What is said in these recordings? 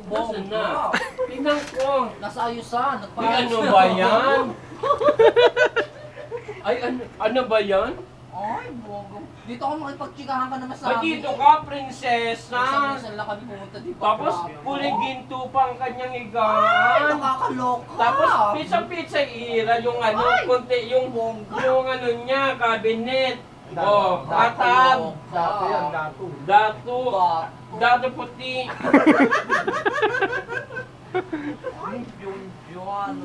Nasaan na? Tingnan ko. Nasa ayusan. Ay, ano ba yan? Ay, ano ba yan? Ay, bogo. Dito ako makipagtsikahan ka naman sa Ay, amin. dito ka, prinsesa. Saan lang kami pumunta dito. Tapos, kuling ginto pang kanyang higaan. Nakakaloka. Tapos, pizza ira, yung ano, konti, yung ano niya, cabinet. Oh, katab. Dato yan, dato. Dato puti.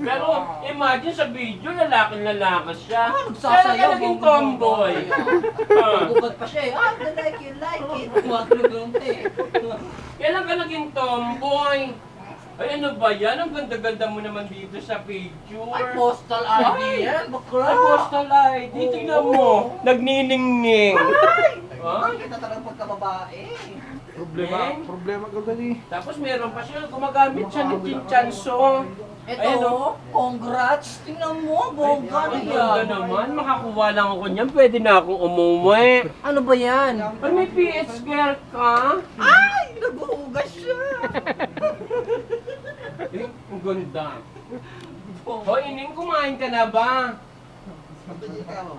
Pero, imagine sa video, lalaki siya. Kaya ka naging tomboy. Bugod pa siya eh. Ah, you like it. Kailan ka naging tomboy? Ay, ano ba yan? Ang ganda-ganda mo naman dito sa picture. Ay, postal ID yan. Bakla. Ay, postal ID. Tingnan mo. Nagniningning. Ay, kita talagang pagkababae. Problema ko dali. Tapos meron pa siya. Gumagamit siya ng Chinchanso. Ito, congrats. Tingnan mo, bongga na Ang yan. ganda naman. Makakuha lang ako niyan. Pwede na akong umuwi. Ano ba yan? Ay, may PH girl ka? Ay, naghuhugas siya. Ay, ang ganda. O, Ining, kumain ka na ba?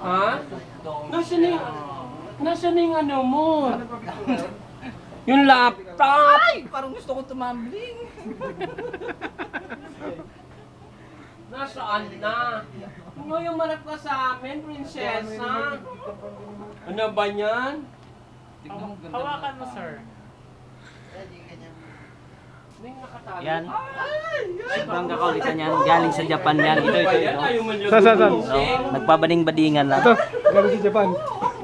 Ha? Nasaan na yung ano mo? Yung laptop! Ay, parang gusto ko tumambling. Nasaan na? Ano yung marap ka sa amin, prinsesa? Ano ba yan? Hawakan mo, sir. May nakatalo. Yan. Sobrang kakaulitan yan. Galing sa Japan yan. Ito. Ayaw mo niyo Saan? gumising. No, nagpabading-badingan lang. Ito, galing sa Japan.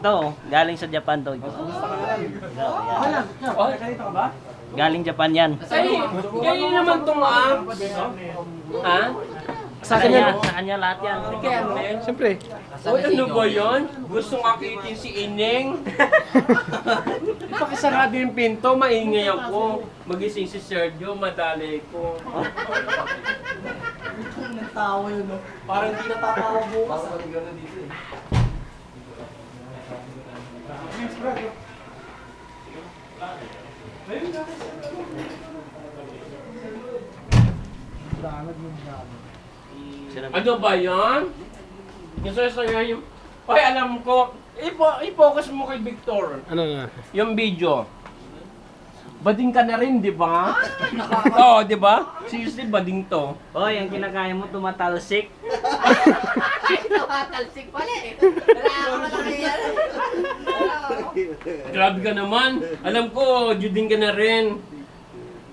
Ito, galing sa Japan to. Galing Japan yan. Kayo naman itong Ha? Sa kanya lahat yan. Kernel? Siyempre. Uy, ano ba yan? Gustong akitin si Ining? Pakisarado yung pinto, maingay ako. Magising si Sergio, madali ko. Nagtawa yun, no? Parang hindi natatawa bukas. Ano ba yan? Yung sasaya yung... Ay, alam ko. I-focus mo kay Victor. Ano na? Yung video. Bading ka na rin, di ba? Oo, di ba? Seriously, bading to. Hoy, ang kinakaya mo tumatalsik. Ay, nakatalsik pala eh. Wala ako malaki yan. Grabe ka naman. Alam ko, juding ka na rin.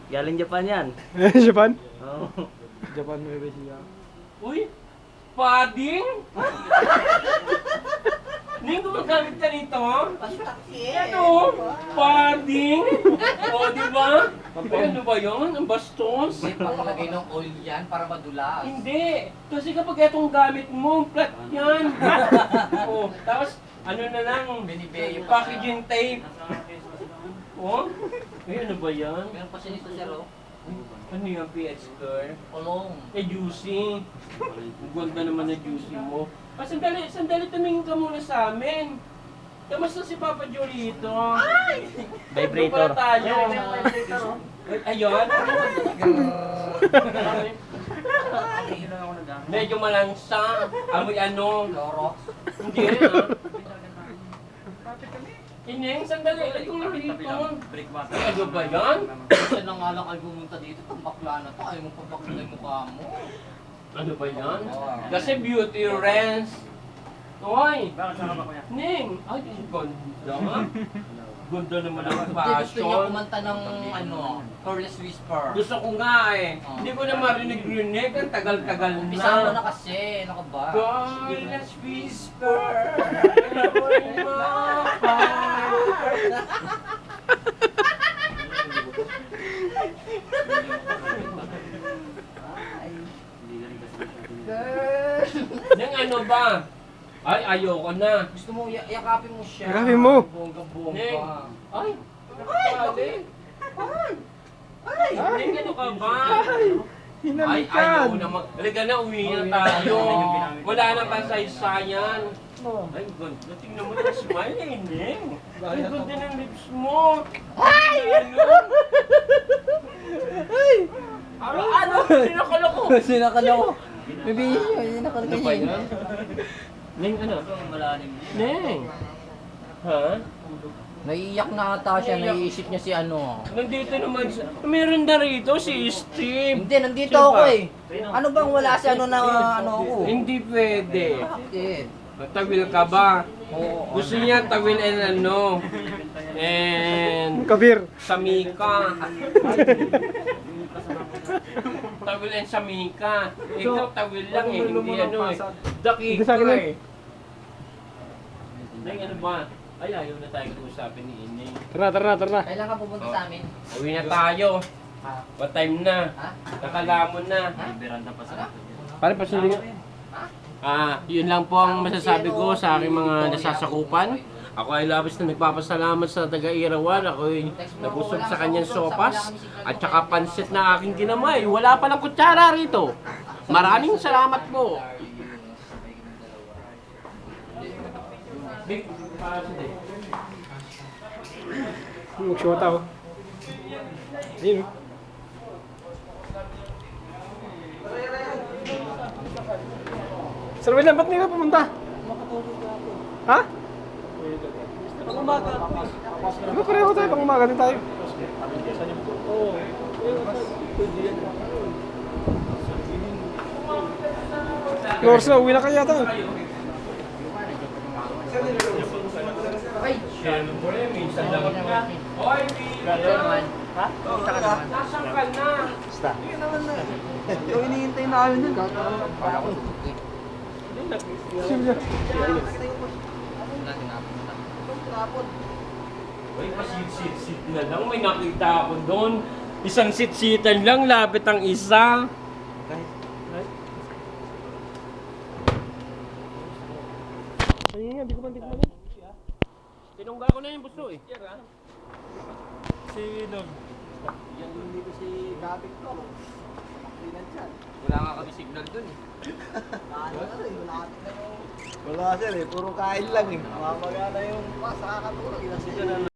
Galing Japan yan. Japan? Oh. Japan may siya. Uy, pading? Ning, gumagamit ka nito? Ano? Pading? O, di ba? Ay, ano ba yun? Ang bastos? May pakalagay ng oil yan para madulas. Hindi. Kasi kapag itong gamit mo, flat yan. O, tapos, ano na lang, Binibeyo pa. packaging tape. O? Ay, ano ba yan? Meron pa siya nito, sir, oh. Ano yung PH girl? Kulong. Eh, juicy. Ang ganda naman na juicy mo. Sandali tumingin ka muna sa amin. Kamusta si Papa Jolito? Ay! Vibrator. Tayo. Ayun. Medyo malangsa. Amoy ano. Loro. Hindi ah. Ineng, sandali. Ay, kung nakito. Ay, ano ba yan? Kasi na nga lang kayo pumunta dito, itong bakla na to, ayaw mong pabakla yung mukha mo. Ano ba yan? Kasi beauty rents. Hoy! Ning! Ay, ang ganda. Ganda naman ang Hindi gusto niya fashion. kumanta ng Careless Whisper. Gusto ko nga eh. Hindi ko na marinig-rinig. Ang tagal-tagal Umpisa mo na na. kasi, ano ka ba? God, let's whisper. Nang ano ba? Ay, ayoko na. Gusto mo, yakapin mo siya. Yakapin mo. Bongga-bongga. Ning! Ay! Nakakali! Ay! Ning, ano ka ba? Ay, ayaw naman. Halika na, uwi na tayo. Wala nang kasaysayan. Ay, ganda. Tingnan mo na smile eh, Ning. Ang ganda ng lips mo. Ay! Sinakala ko. Sinakala ko. Bibihis yun, sinakala Ano ko ba yun. yan? Neng ano? Malalim. Neng. Ha? Naiiyak na ata siya, naiisip niya si ano. Nandito naman siya. Meron na rito si Steve. Hindi, nandito Sino ako ba? eh. Ano bang wala si ano na ano ako? Hindi pwede. Bakit? Tawil ka ba? Oo. Gusto niya tawil and ano? And Kabir. Samika. Tawil and Samika. Ikaw tawil lang eh, hindi ano eh. Hindi sa Dakika akin eh. Neng, ano ba? Ay, ayaw na tayong usapin ni Ineng. Tara na. Kailan ka pupunta sa amin? Uwi na tayo. What time na? Ha? Nakalamon na. Beranda pa sa Pare, pasuli nga. Yun lang po ang masasabi ko sa aking mga nasasakupan. Ako ay labis na nagpapasalamat sa taga-Irawan. Ako ay nabusog sa kanyang sopas at saka pansit na aking ginamay. Wala palang kutsara rito. Maraming salamat po. Mag-shota ako. Ayun. Sir William, ba't hindi ka pumunta? Ha? Pag-umaga. Ano pareho tayo? Pang umaga din tayo. Lorso, uwi na kayo yata. Ay! Siyempre, minsan lang na. Oy, Ito naman. Ha? Kita ka naman. nasaan ka na? Basta. Yung hinihintay namin yun. Para ko suki. Sige. Uy, pasit-sit na lang. May nakita ako doon. Isang sit-sitan lang, lapit ang isa. Ayun nga, di ko man. Tinungga ko na yung buso eh. Si Dog. Wala nga kami signal doon eh. Wala sir eh, puro kain lang eh. Mamagana yung pas, nakakatulog.